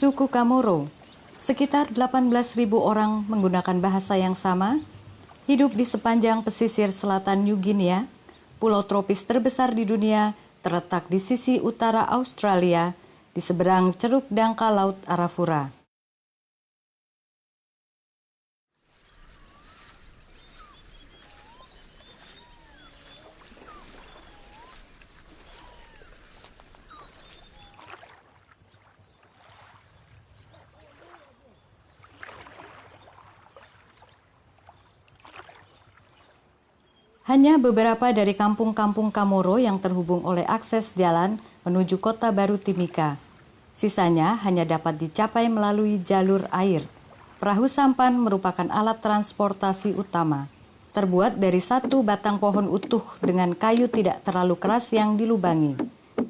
Suku Kamoro, sekitar 18.000 orang menggunakan bahasa yang sama, hidup di sepanjang pesisir selatan New Guinea, pulau tropis terbesar di dunia, terletak di sisi utara Australia, di seberang Ceruk Dangkal Laut Arafura. Hanya beberapa dari kampung-kampung Kamoro yang terhubung oleh akses jalan menuju kota baru Timika. Sisanya hanya dapat dicapai melalui jalur air. Perahu sampan merupakan alat transportasi utama. Terbuat dari satu batang pohon utuh dengan kayu tidak terlalu keras yang dilubangi.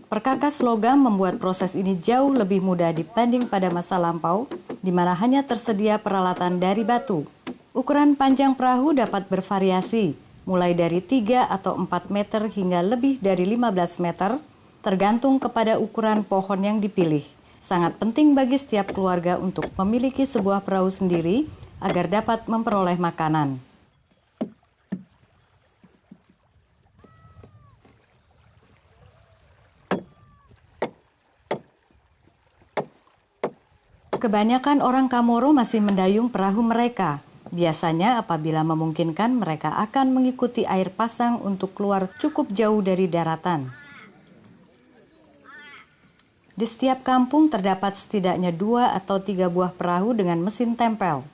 Perkakas logam membuat proses ini jauh lebih mudah dibanding pada masa lampau, di mana hanya tersedia peralatan dari batu. Ukuran panjang perahu dapat bervariasi, mulai dari 3 atau 4 meter hingga lebih dari 15 meter, tergantung kepada ukuran pohon yang dipilih. Sangat penting bagi setiap keluarga untuk memiliki sebuah perahu sendiri agar dapat memperoleh makanan. Kebanyakan orang Kamoro masih mendayung perahu mereka. Biasanya apabila memungkinkan mereka akan mengikuti air pasang untuk keluar cukup jauh dari daratan. Di setiap kampung terdapat setidaknya 2 atau 3 buah perahu dengan mesin tempel.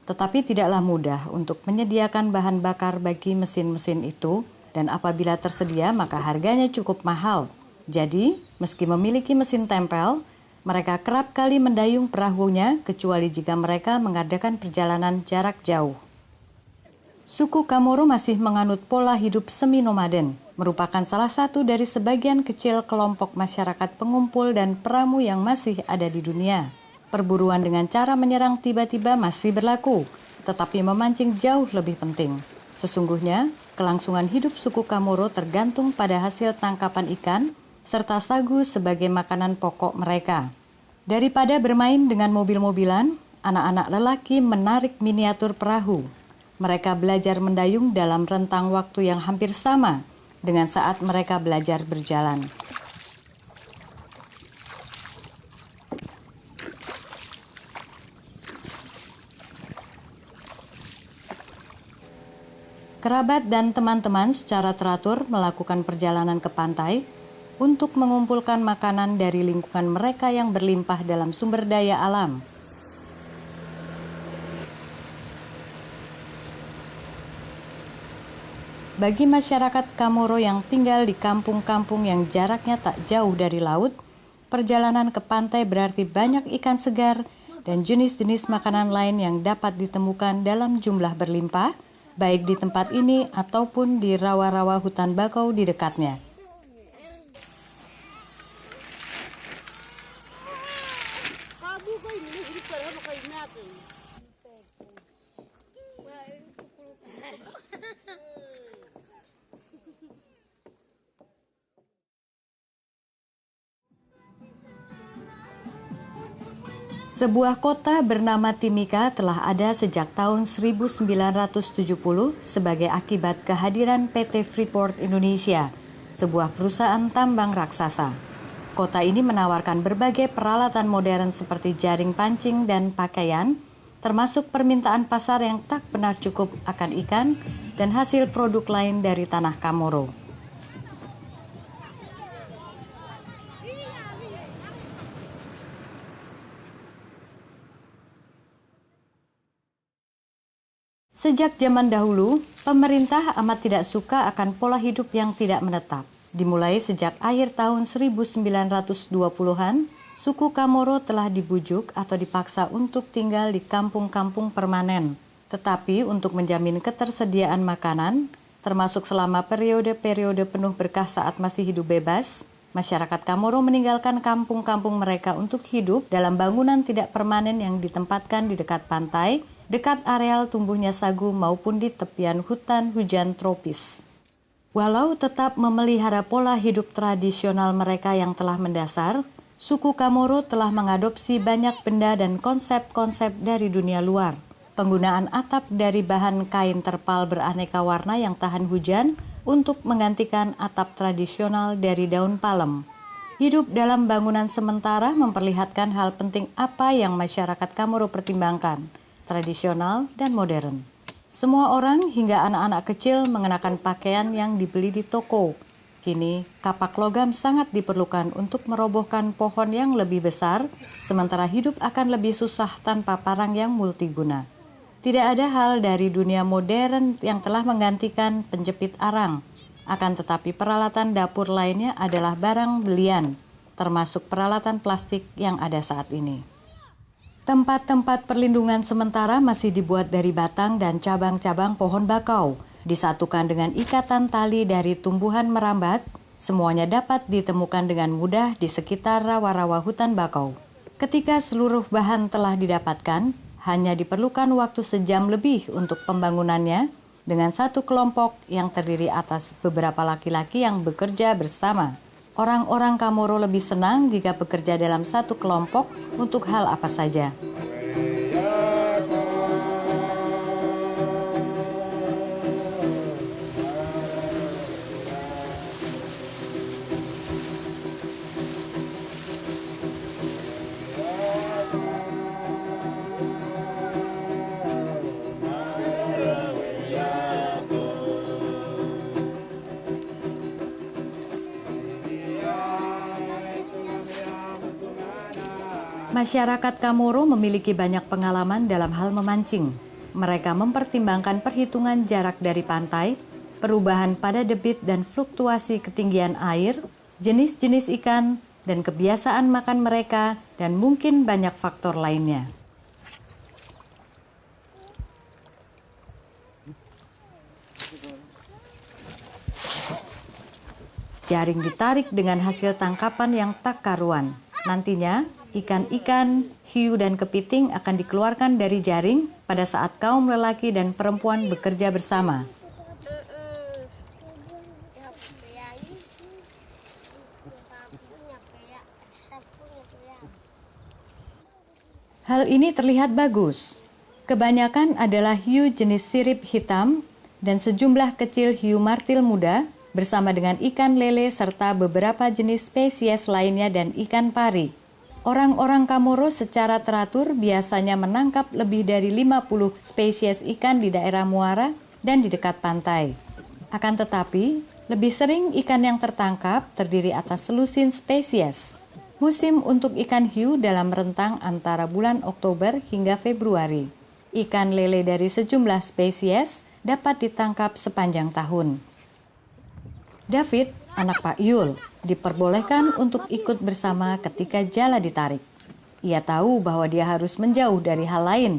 Tetapi tidaklah mudah untuk menyediakan bahan bakar bagi mesin-mesin itu, dan apabila tersedia maka harganya cukup mahal. Jadi, meski memiliki mesin tempel, mereka kerap kali mendayung perahunya kecuali jika mereka mengadakan perjalanan jarak jauh. Suku Kamoro masih menganut pola hidup semi-nomaden, merupakan salah satu dari sebagian kecil kelompok masyarakat pengumpul dan peramu yang masih ada di dunia. Perburuan dengan cara menyerang tiba-tiba masih berlaku, tetapi memancing jauh lebih penting. Sesungguhnya, kelangsungan hidup suku Kamoro tergantung pada hasil tangkapan ikan, serta sagu sebagai makanan pokok mereka. Daripada bermain dengan mobil-mobilan, anak-anak lelaki menarik miniatur perahu. Mereka belajar mendayung dalam rentang waktu yang hampir sama dengan saat mereka belajar berjalan. Kerabat dan teman-teman secara teratur melakukan perjalanan ke pantai untuk mengumpulkan makanan dari lingkungan mereka yang berlimpah dalam sumber daya alam. Bagi masyarakat Kamoro yang tinggal di kampung-kampung yang jaraknya tak jauh dari laut, perjalanan ke pantai berarti banyak ikan segar dan jenis-jenis makanan lain yang dapat ditemukan dalam jumlah berlimpah, baik di tempat ini ataupun di rawa-rawa hutan bakau di dekatnya. Sebuah kota bernama Timika telah ada sejak tahun 1970 sebagai akibat kehadiran PT Freeport Indonesia, sebuah perusahaan tambang raksasa. Kota ini menawarkan berbagai peralatan modern seperti jaring pancing dan pakaian, termasuk permintaan pasar yang tak pernah cukup akan ikan dan hasil produk lain dari tanah Kamoro. Sejak zaman dahulu, pemerintah amat tidak suka akan pola hidup yang tidak menetap. Dimulai sejak akhir tahun 1920-an, suku Kamoro telah dibujuk atau dipaksa untuk tinggal di kampung-kampung permanen. Tetapi untuk menjamin ketersediaan makanan, termasuk selama periode-periode penuh berkah saat masih hidup bebas, masyarakat Kamoro meninggalkan kampung-kampung mereka untuk hidup dalam bangunan tidak permanen yang ditempatkan di dekat pantai, dekat areal tumbuhnya sagu maupun di tepian hutan hujan tropis. Walau tetap memelihara pola hidup tradisional mereka yang telah mendasar, Suku Kamoro telah mengadopsi banyak benda dan konsep-konsep dari dunia luar. Penggunaan atap dari bahan kain terpal beraneka warna yang tahan hujan untuk menggantikan atap tradisional dari daun palem. Hidup dalam bangunan sementara memperlihatkan hal penting apa yang masyarakat Kamoro pertimbangkan, tradisional dan modern. Semua orang hingga anak-anak kecil mengenakan pakaian yang dibeli di toko. Kini, kapak logam sangat diperlukan untuk merobohkan pohon yang lebih besar, sementara hidup akan lebih susah tanpa parang yang multiguna. Tidak ada hal dari dunia modern yang telah menggantikan penjepit arang. Akan tetapi peralatan dapur lainnya adalah barang belian, termasuk peralatan plastik yang ada saat ini. Tempat-tempat perlindungan sementara masih dibuat dari batang dan cabang-cabang pohon bakau, disatukan dengan ikatan tali dari tumbuhan merambat. Semuanya dapat ditemukan dengan mudah di sekitar rawa-rawa hutan bakau. Ketika seluruh bahan telah didapatkan, hanya diperlukan waktu sejam lebih untuk pembangunannya dengan satu kelompok yang terdiri atas beberapa laki-laki yang bekerja bersama. Orang-orang Kamoro lebih senang jika bekerja dalam satu kelompok untuk hal apa saja. Masyarakat Kamoro memiliki banyak pengalaman dalam hal memancing. Mereka mempertimbangkan perhitungan jarak dari pantai, perubahan pada debit dan fluktuasi ketinggian air, jenis-jenis ikan, dan kebiasaan makan mereka, dan mungkin banyak faktor lainnya. Jaring ditarik dengan hasil tangkapan yang tak karuan. Nantinya, ikan-ikan, hiu, dan kepiting akan dikeluarkan dari jaring pada saat kaum lelaki dan perempuan bekerja bersama. Hal ini terlihat bagus. Kebanyakan adalah hiu jenis sirip hitam dan sejumlah kecil hiu martil muda bersama dengan ikan lele serta beberapa jenis spesies lainnya dan ikan pari. Orang-orang Kamoro secara teratur biasanya menangkap lebih dari 50 spesies ikan di daerah muara dan di dekat pantai. Akan tetapi, lebih sering ikan yang tertangkap terdiri atas selusin spesies. Musim untuk ikan hiu dalam rentang antara bulan Oktober hingga Februari. Ikan lele dari sejumlah spesies dapat ditangkap sepanjang tahun. David, anak Pak Yul, diperbolehkan untuk ikut bersama ketika jala ditarik. Ia tahu bahwa dia harus menjauh dari hal lain.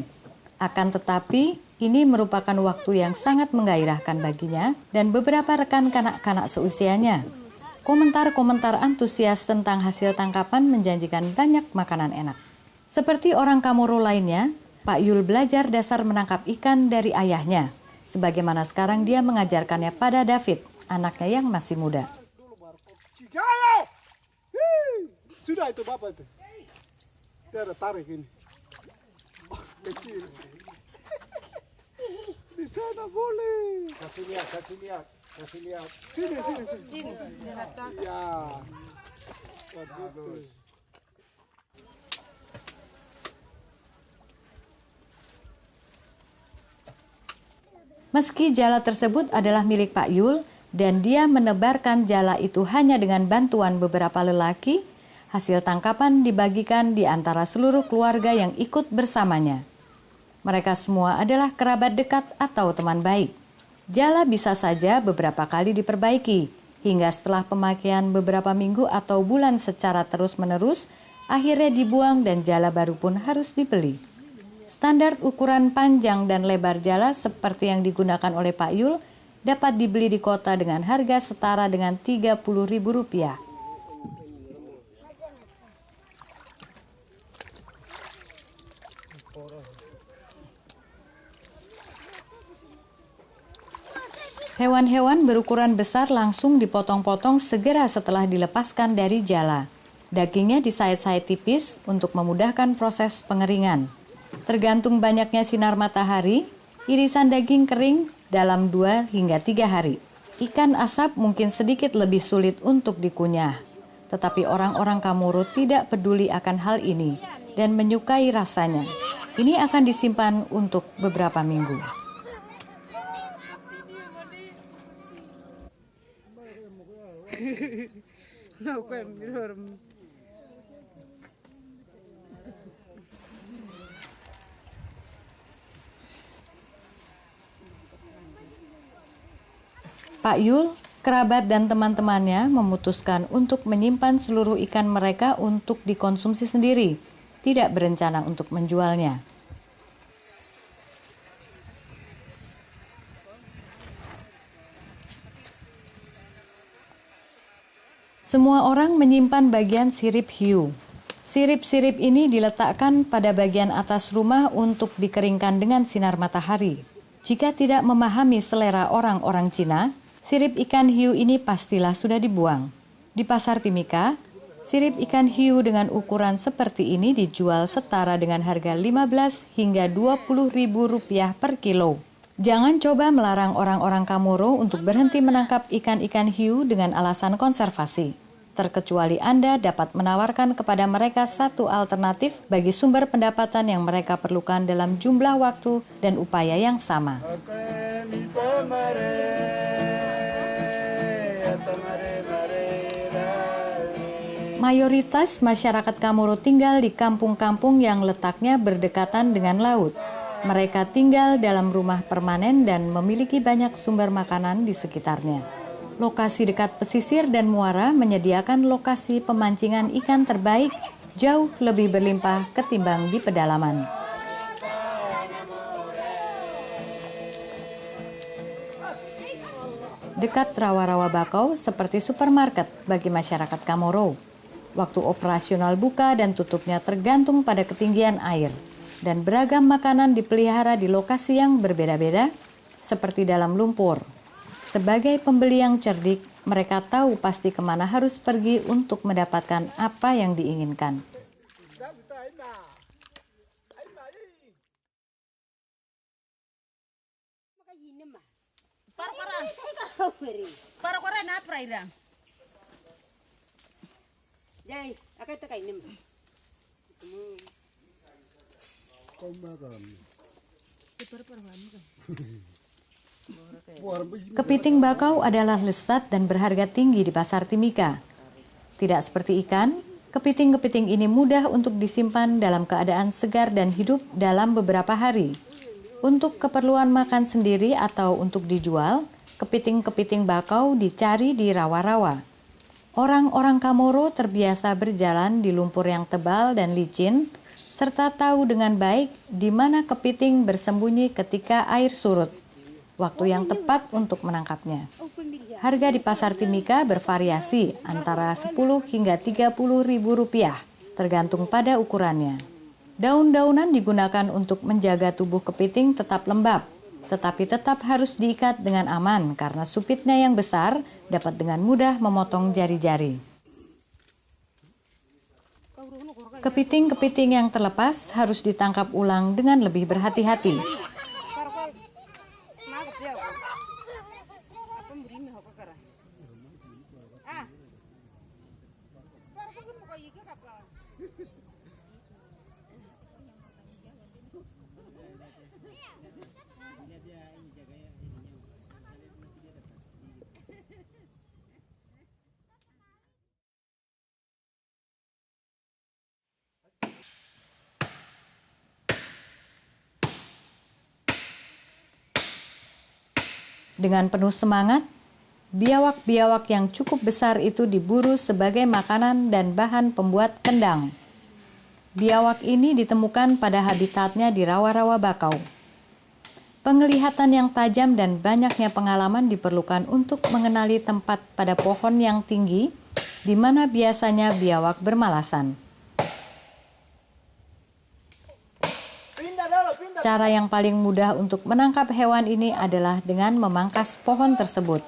Akan tetapi, ini merupakan waktu yang sangat menggairahkan baginya dan beberapa rekan kanak-kanak seusianya. Komentar-komentar antusias tentang hasil tangkapan menjanjikan banyak makanan enak. Seperti orang Kamoro lainnya, Pak Yul belajar dasar menangkap ikan dari ayahnya, sebagaimana sekarang dia mengajarkannya pada David, anaknya yang masih muda. Sudah itu Bapak itu. Dia ada tarik ini. Oh, kecil. Di sana boleh. Kasih lihat, kasih lihat, kasih lihat. Sini. Ya. Bagus. Meski jala tersebut adalah milik Pak Yul dan dia menebarkan jala itu hanya dengan bantuan beberapa lelaki, hasil tangkapan dibagikan di antara seluruh keluarga yang ikut bersamanya. Mereka semua adalah kerabat dekat atau teman baik. Jala bisa saja beberapa kali diperbaiki, hingga setelah pemakaian beberapa minggu atau bulan secara terus-menerus, akhirnya dibuang dan jala baru pun harus dibeli. Standar ukuran panjang dan lebar jala seperti yang digunakan oleh Pak Yul dapat dibeli di kota dengan harga setara dengan Rp30.000. Hewan-hewan berukuran besar langsung dipotong-potong segera setelah dilepaskan dari jala. Dagingnya disayat-sayat tipis untuk memudahkan proses pengeringan. Tergantung banyaknya sinar matahari, irisan daging kering dalam 2 hingga 3 hari. Ikan asap mungkin sedikit lebih sulit untuk dikunyah. Tetapi orang-orang Kamoro tidak peduli akan hal ini dan menyukai rasanya. Ini akan disimpan untuk beberapa minggu. Pak Yul, kerabat dan teman-temannya memutuskan untuk menyimpan seluruh ikan mereka untuk dikonsumsi sendiri, tidak berencana untuk menjualnya. Semua orang menyimpan bagian sirip hiu. Sirip-sirip ini diletakkan pada bagian atas rumah untuk dikeringkan dengan sinar matahari. Jika tidak memahami selera orang-orang Cina, sirip ikan hiu ini pastilah sudah dibuang. Di Pasar Timika, sirip ikan hiu dengan ukuran seperti ini dijual setara dengan harga 15 hingga 20 ribu rupiah per kilo. Jangan coba melarang orang-orang Kamoro untuk berhenti menangkap ikan-ikan hiu dengan alasan konservasi. Terkecuali Anda dapat menawarkan kepada mereka satu alternatif bagi sumber pendapatan yang mereka perlukan dalam jumlah waktu dan upaya yang sama. Mayoritas masyarakat Kamoro tinggal di kampung-kampung yang letaknya berdekatan dengan laut. Mereka tinggal dalam rumah permanen dan memiliki banyak sumber makanan di sekitarnya. Lokasi dekat pesisir dan muara menyediakan lokasi pemancingan ikan terbaik, jauh lebih berlimpah ketimbang di pedalaman. Dekat rawa-rawa bakau seperti supermarket bagi masyarakat Kamoro. Waktu operasional buka dan tutupnya tergantung pada ketinggian air. Dan beragam makanan dipelihara di lokasi yang berbeda-beda, seperti dalam lumpur. Sebagai pembeli yang cerdik, mereka tahu pasti kemana harus pergi untuk mendapatkan apa yang diinginkan. Kepiting bakau adalah lezat dan berharga tinggi di Pasar Timika. Tidak seperti ikan, kepiting-kepiting ini mudah untuk disimpan dalam keadaan segar dan hidup dalam beberapa hari. Untuk keperluan makan sendiri atau untuk dijual, kepiting-kepiting bakau dicari di rawa-rawa. Orang-orang Kamoro terbiasa berjalan di lumpur yang tebal dan licin, serta tahu dengan baik di mana kepiting bersembunyi ketika air surut, waktu yang tepat untuk menangkapnya. Harga di Pasar Timika bervariasi antara 10 hingga 30 ribu rupiah, tergantung pada ukurannya. Daun-daunan digunakan untuk menjaga tubuh kepiting tetap lembab, tetapi tetap harus diikat dengan aman karena supitnya yang besar dapat dengan mudah memotong jari-jari. Kepiting-kepiting yang terlepas harus ditangkap ulang dengan lebih berhati-hati. Dengan penuh semangat, biawak-biawak yang cukup besar itu diburu sebagai makanan dan bahan pembuat kendang. Biawak ini ditemukan pada habitatnya di rawa-rawa bakau. Penglihatan yang tajam dan banyaknya pengalaman diperlukan untuk mengenali tempat pada pohon yang tinggi, di mana biasanya biawak bermalasan. Cara yang paling mudah untuk menangkap hewan ini adalah dengan memangkas pohon tersebut.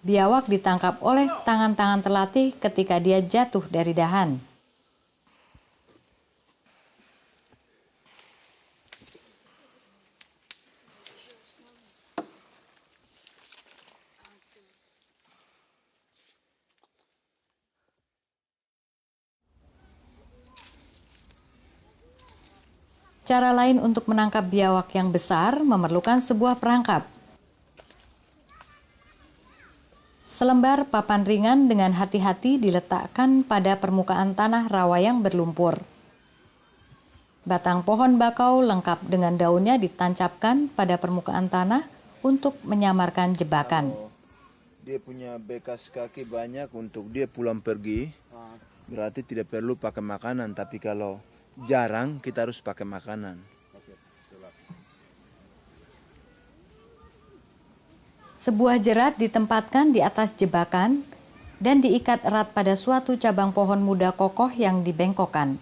Biawak ditangkap oleh tangan-tangan terlatih ketika dia jatuh dari dahan. Cara lain untuk menangkap biawak yang besar memerlukan sebuah perangkap. Selembar papan ringan dengan hati-hati diletakkan pada permukaan tanah rawa yang berlumpur. Batang pohon bakau lengkap dengan daunnya ditancapkan pada permukaan tanah untuk menyamarkan jebakan. Dia punya bekas kaki banyak untuk dia pulang pergi, berarti tidak perlu pakai makanan, tapi kalau jarang kita harus pakai makanan. Sebuah jerat ditempatkan di atas jebakan dan diikat erat pada suatu cabang pohon muda kokoh yang dibengkokkan.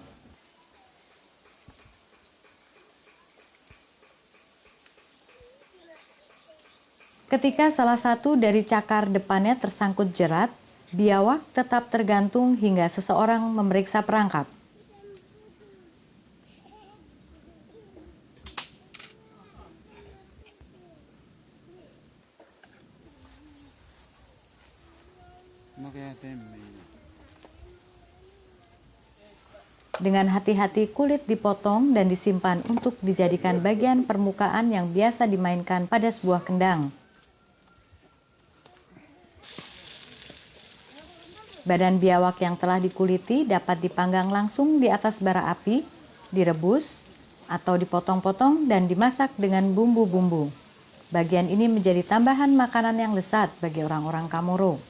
Ketika salah satu dari cakar depannya tersangkut jerat, biawak tetap tergantung hingga seseorang memeriksa perangkap. Dengan hati-hati kulit dipotong dan disimpan untuk dijadikan bagian permukaan yang biasa dimainkan pada sebuah kendang. Badan biawak yang telah dikuliti dapat dipanggang langsung di atas bara api, direbus, atau dipotong-potong dan dimasak dengan bumbu-bumbu. Bagian ini menjadi tambahan makanan yang lezat bagi orang-orang Chamorro.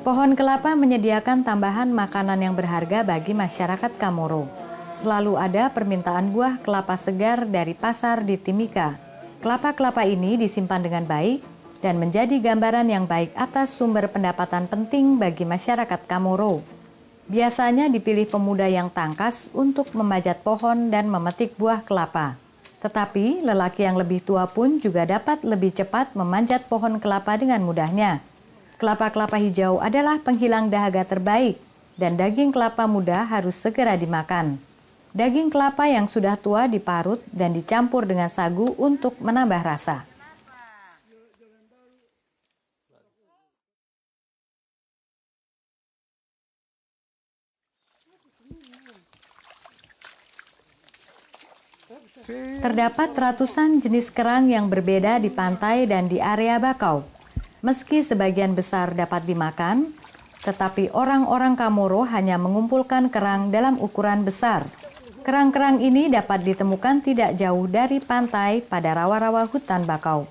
Pohon kelapa menyediakan tambahan makanan yang berharga bagi masyarakat Chamorro. Selalu ada permintaan buah kelapa segar dari pasar di Timika. Kelapa-kelapa ini disimpan dengan baik dan menjadi gambaran yang baik atas sumber pendapatan penting bagi masyarakat Chamorro. Biasanya dipilih pemuda yang tangkas untuk memajat pohon dan memetik buah kelapa. Tetapi lelaki yang lebih tua pun juga dapat lebih cepat memanjat pohon kelapa dengan mudahnya. Kelapa-kelapa hijau adalah penghilang dahaga terbaik dan daging kelapa muda harus segera dimakan. Daging kelapa yang sudah tua diparut dan dicampur dengan sagu untuk menambah rasa. Terdapat ratusan jenis kerang yang berbeda di pantai dan di area bakau. Meski sebagian besar dapat dimakan, tetapi orang-orang Chamorro hanya mengumpulkan kerang dalam ukuran besar. Kerang-kerang ini dapat ditemukan tidak jauh dari pantai pada rawa-rawa hutan bakau.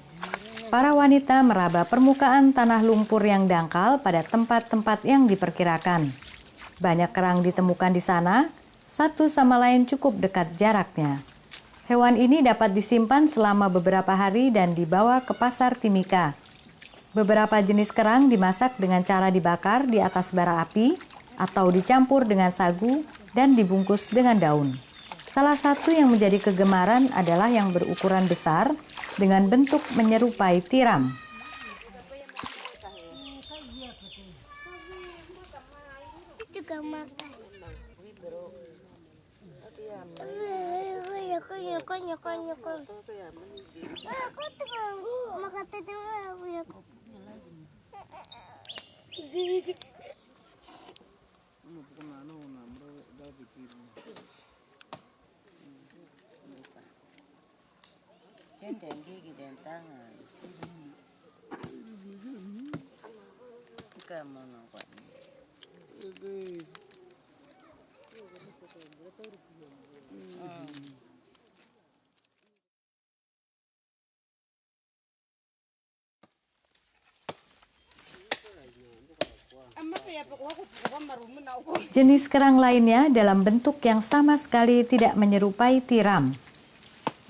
Para wanita meraba permukaan tanah lumpur yang dangkal pada tempat-tempat yang diperkirakan. Banyak kerang ditemukan di sana, satu sama lain cukup dekat jaraknya. Hewan ini dapat disimpan selama beberapa hari dan dibawa ke pasar Timika. Beberapa jenis kerang dimasak dengan cara dibakar di atas bara api atau dicampur dengan sagu dan dibungkus dengan daun. Salah satu yang menjadi kegemaran adalah yang berukuran besar dengan bentuk menyerupai tiram. Jenis kerang lainnya dalam bentuk yang sama sekali tidak menyerupai tiram.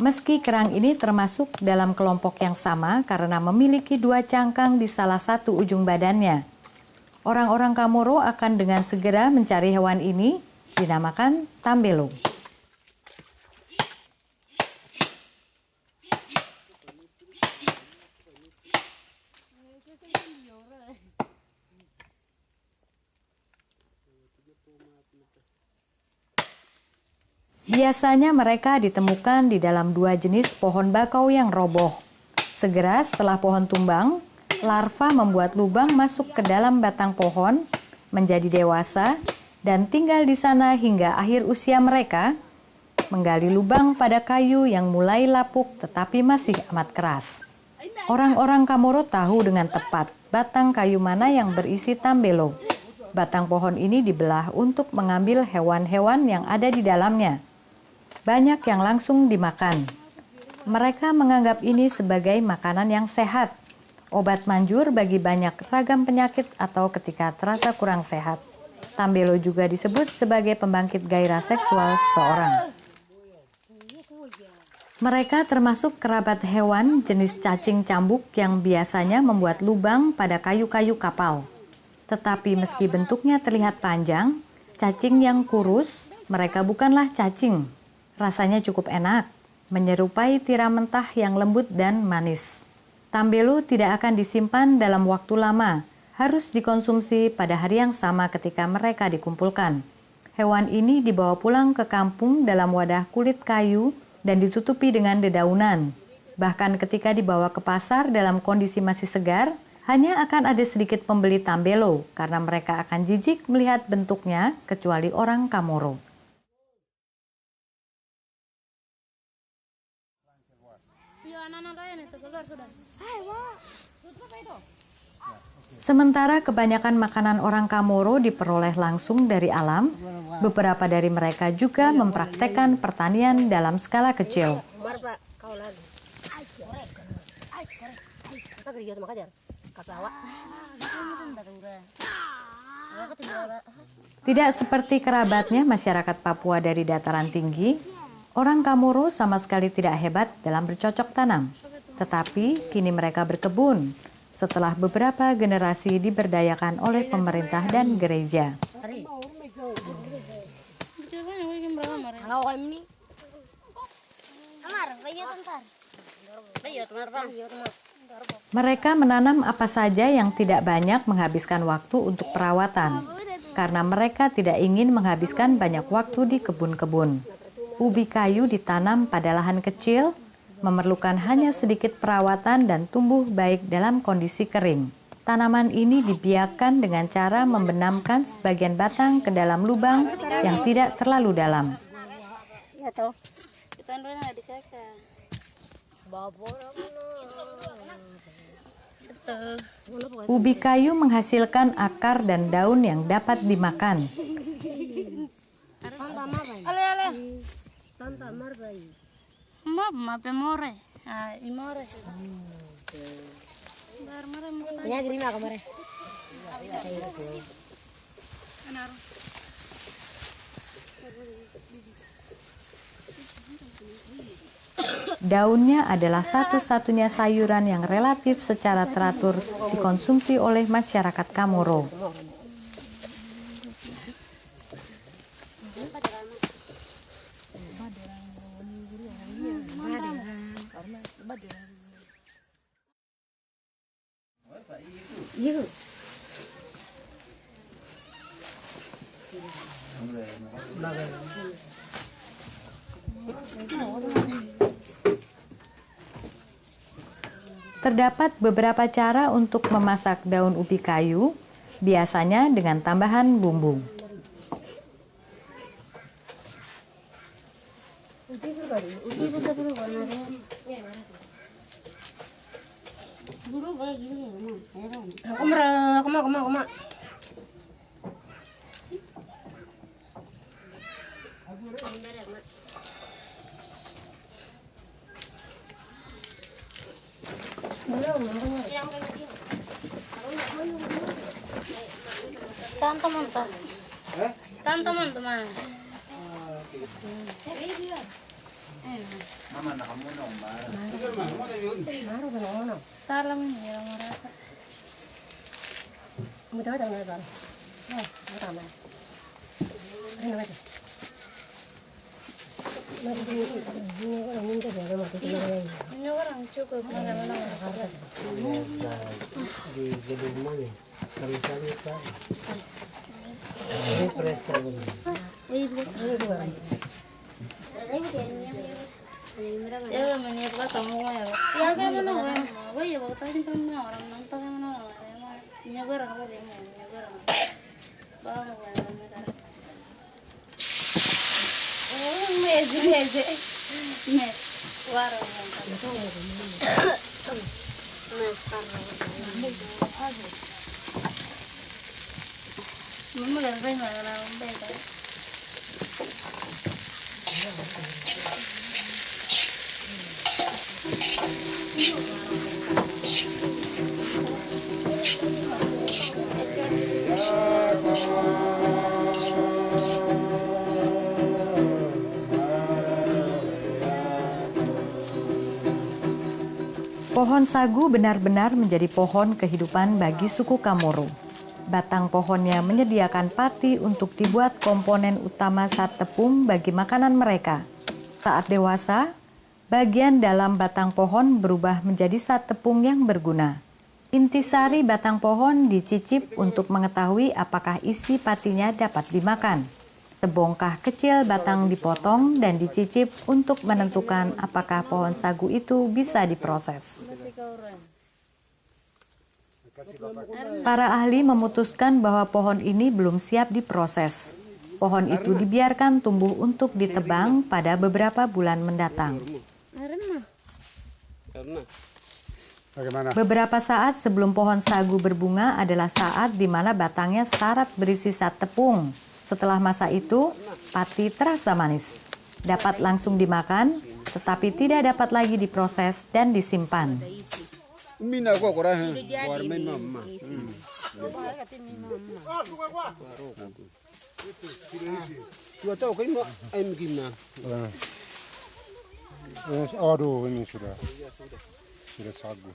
Meski kerang ini termasuk dalam kelompok yang sama karena memiliki 2 cangkang di salah satu ujung badannya, orang-orang Kamoro akan dengan segera mencari hewan ini, dinamakan tambelo. Biasanya mereka ditemukan di dalam 2 jenis pohon bakau yang roboh. Segera setelah pohon tumbang, larva membuat lubang masuk ke dalam batang pohon, menjadi dewasa, dan tinggal di sana hingga akhir usia mereka, menggali lubang pada kayu yang mulai lapuk tetapi masih amat keras. Orang-orang Kamoro tahu dengan tepat batang kayu mana yang berisi tambelo. Batang pohon ini dibelah untuk mengambil hewan-hewan yang ada di dalamnya. Banyak yang langsung dimakan. Mereka menganggap ini sebagai makanan yang sehat, obat manjur bagi banyak ragam penyakit atau ketika terasa kurang sehat. Tambelo juga disebut sebagai pembangkit gairah seksual seseorang. Mereka termasuk kerabat hewan jenis cacing cambuk yang biasanya membuat lubang pada kayu-kayu kapal. Tetapi meski bentuknya terlihat panjang, cacing yang kurus, mereka bukanlah cacing. Rasanya cukup enak, menyerupai tiram mentah yang lembut dan manis. Tambelo tidak akan disimpan dalam waktu lama, harus dikonsumsi pada hari yang sama ketika mereka dikumpulkan. Hewan ini dibawa pulang ke kampung dalam wadah kulit kayu dan ditutupi dengan dedaunan. Bahkan ketika dibawa ke pasar dalam kondisi masih segar, hanya akan ada sedikit pembeli tambelo karena mereka akan jijik melihat bentuknya kecuali orang Kamoro. Sementara kebanyakan makanan orang Kamoro diperoleh langsung dari alam, beberapa dari mereka juga mempraktekkan pertanian dalam skala kecil. Tidak seperti kerabatnya masyarakat Papua dari dataran tinggi, orang Kamoro sama sekali tidak hebat dalam bercocok tanam. Tetapi kini mereka berkebun setelah beberapa generasi diberdayakan oleh pemerintah dan gereja. Mereka menanam apa saja yang tidak banyak menghabiskan waktu untuk perawatan, karena mereka tidak ingin menghabiskan banyak waktu di kebun-kebun. Ubi kayu ditanam pada lahan kecil, memerlukan hanya sedikit perawatan dan tumbuh baik dalam kondisi kering. Tanaman ini dibiarkan dengan cara membenamkan sebagian batang ke dalam lubang yang tidak terlalu dalam. Ubi kayu menghasilkan akar dan daun yang dapat dimakan. Daunnya adalah satu-satunya sayuran yang relatif secara teratur dikonsumsi oleh masyarakat Kamoro. Terdapat beberapa cara untuk memasak daun ubi kayu, biasanya dengan tambahan bumbu. Mama nakamunong mara. Talam ini ya merasa. Mudah mudahan nggak tahu. Pertama. Ini apa? Ini orang cukup mana-mana harus. Di gedung mana? Kami sana kan. Ini presta ini. Ya menyiapkan semua ya. Ya kan mana orang. Wah ya waktu tadi kan orang nonton mana orang. Nyabar apa dia nyabar. Bang meze mes warung mes mama kan saya mana beda Pohon sagu benar-benar menjadi pohon kehidupan bagi suku Kamoro. Batang pohonnya menyediakan pati untuk dibuat komponen utama saat tepung bagi makanan mereka. Saat dewasa, bagian dalam batang pohon berubah menjadi saat tepung yang berguna. Intisari batang pohon dicicip untuk mengetahui apakah isi patinya dapat dimakan. Sebongkah kecil batang dipotong dan dicicip untuk menentukan apakah pohon sagu itu bisa diproses. Para ahli memutuskan bahwa pohon ini belum siap diproses. Pohon itu dibiarkan tumbuh untuk ditebang pada beberapa bulan mendatang. Beberapa saat sebelum pohon sagu berbunga adalah saat di mana batangnya syarat berisi zat tepung. Setelah masa itu, pati terasa manis. Dapat langsung dimakan, tetapi tidak dapat lagi diproses dan disimpan. Aduh, ini sudah sagu.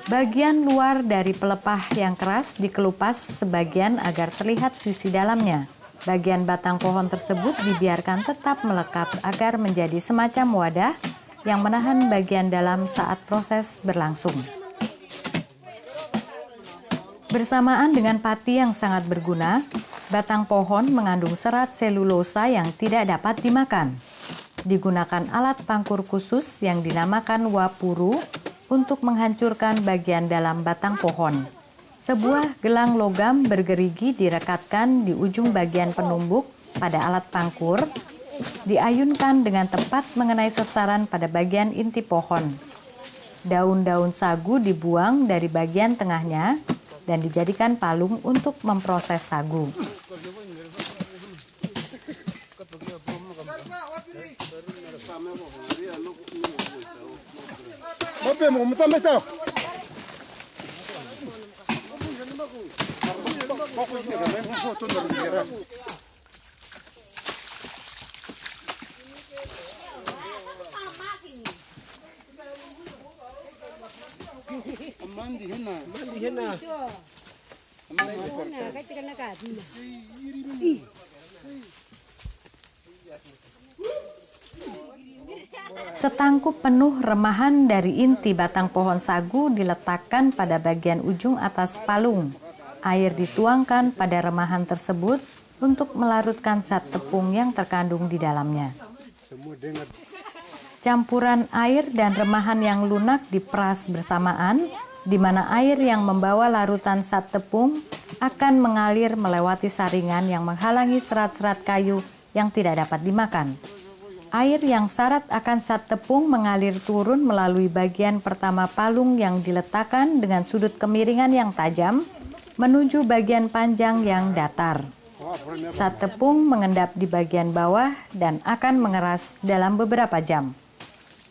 Bagian luar dari pelepah yang keras dikelupas sebagian agar terlihat sisi dalamnya. Bagian batang pohon tersebut dibiarkan tetap melekat agar menjadi semacam wadah yang menahan bagian dalam saat proses berlangsung. Bersamaan dengan pati yang sangat berguna, batang pohon mengandung serat selulosa yang tidak dapat dimakan. Digunakan alat pangkur khusus yang dinamakan wapuru untuk menghancurkan bagian dalam batang pohon. Sebuah gelang logam bergerigi direkatkan di ujung bagian penumbuk pada alat pangkur, diayunkan dengan tepat mengenai sasaran pada bagian inti pohon. Daun-daun sagu dibuang dari bagian tengahnya dan dijadikan palung untuk memproses sagu. Setangkup penuh remahan dari inti batang pohon sagu diletakkan pada bagian ujung atas palung. Air dituangkan pada remahan tersebut untuk melarutkan zat tepung yang terkandung di dalamnya. Campuran air dan remahan yang lunak diperas bersamaan di mana air yang membawa larutan sat tepung akan mengalir melewati saringan yang menghalangi serat-serat kayu yang tidak dapat dimakan. Air yang syarat akan sat tepung mengalir turun melalui bagian pertama palung yang diletakkan dengan sudut kemiringan yang tajam menuju bagian panjang yang datar. Sat tepung mengendap di bagian bawah dan akan mengeras dalam beberapa jam.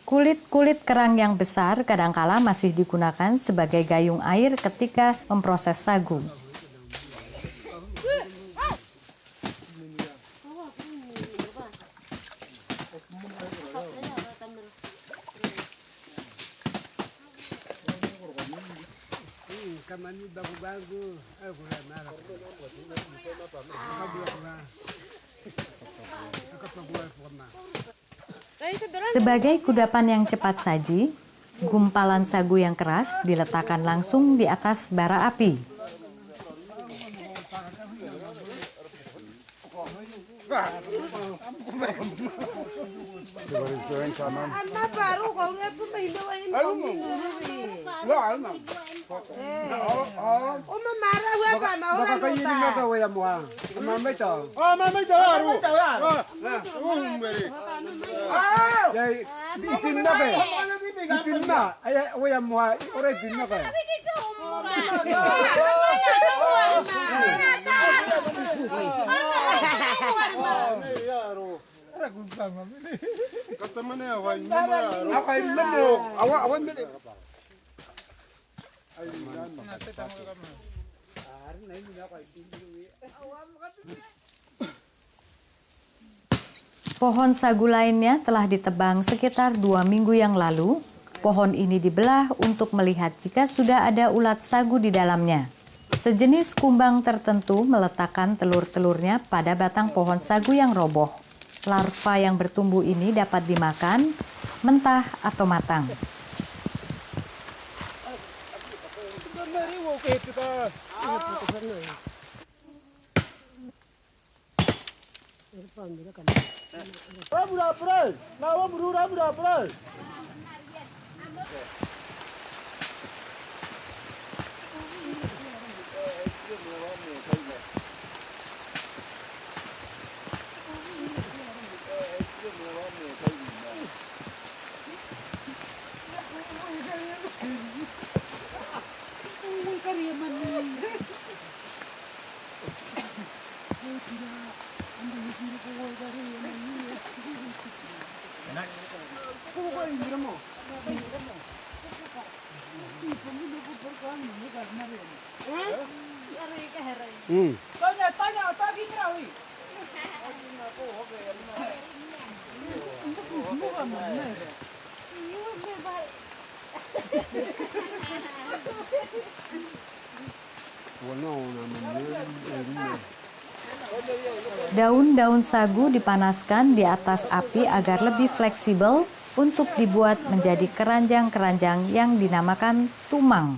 Kulit-kulit kerang yang besar kadangkala masih digunakan sebagai gayung air ketika memproses sagu. Sebagai kudapan yang cepat saji, gumpalan sagu yang keras diletakkan langsung di atas bara api. Pohon sagu lainnya telah ditebang sekitar 2 minggu yang lalu. Pohon ini dibelah untuk melihat jika sudah ada ulat sagu di dalamnya. Sejenis kumbang tertentu meletakkan telur-telurnya pada batang pohon sagu yang roboh. Larva yang bertumbuh ini dapat dimakan mentah atau matang. Daun-daun sagu dipanaskan di atas api agar lebih fleksibel untuk dibuat menjadi keranjang-keranjang yang dinamakan tumang.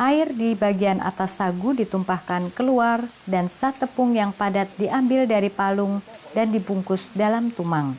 Air di bagian atas sagu ditumpahkan keluar dan sat tepung yang padat diambil dari palung dan dibungkus dalam tumang.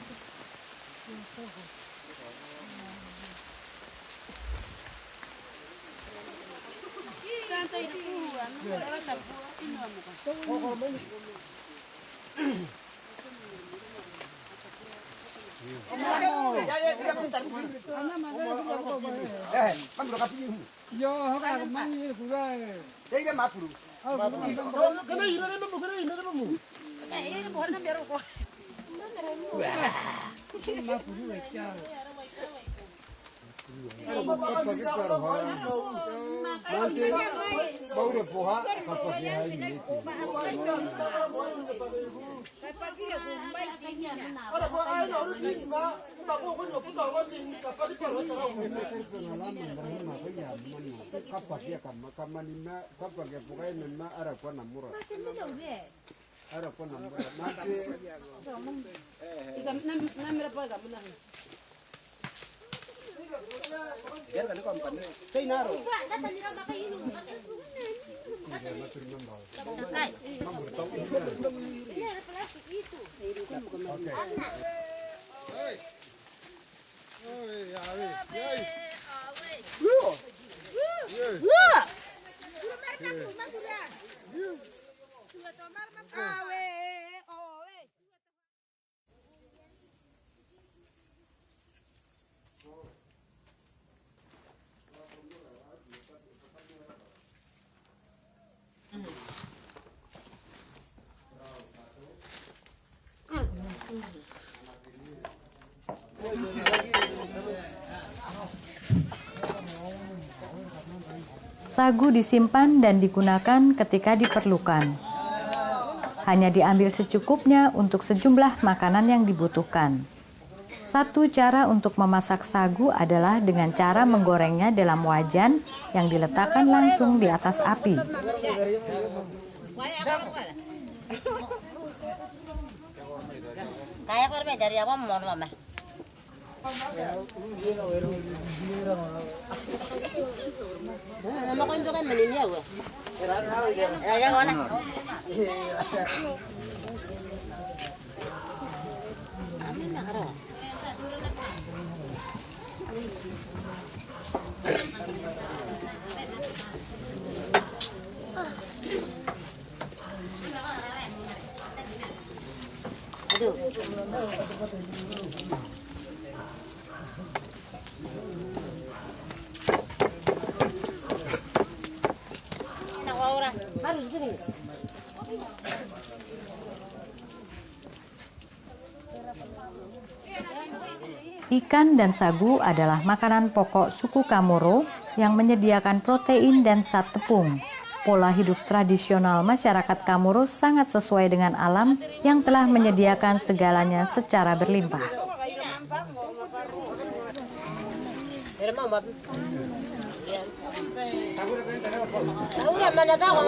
Sagu disimpan dan digunakan ketika diperlukan. Hanya diambil secukupnya untuk sejumlah makanan yang dibutuhkan. Satu cara untuk memasak sagu adalah dengan cara menggorengnya dalam wajan yang diletakkan langsung di atas api. Kaya ko rin dari apa mau mama. Nama ko itu kan menimia gua. Ya mana? Amin makaro. Aduh. Enak orang. Harus sini. Ikan dan sagu adalah makanan pokok suku Kamoro yang menyediakan protein dan zat tepung. Pola hidup tradisional masyarakat Kamoro sangat sesuai dengan alam yang telah menyediakan segalanya secara berlimpah. Tahu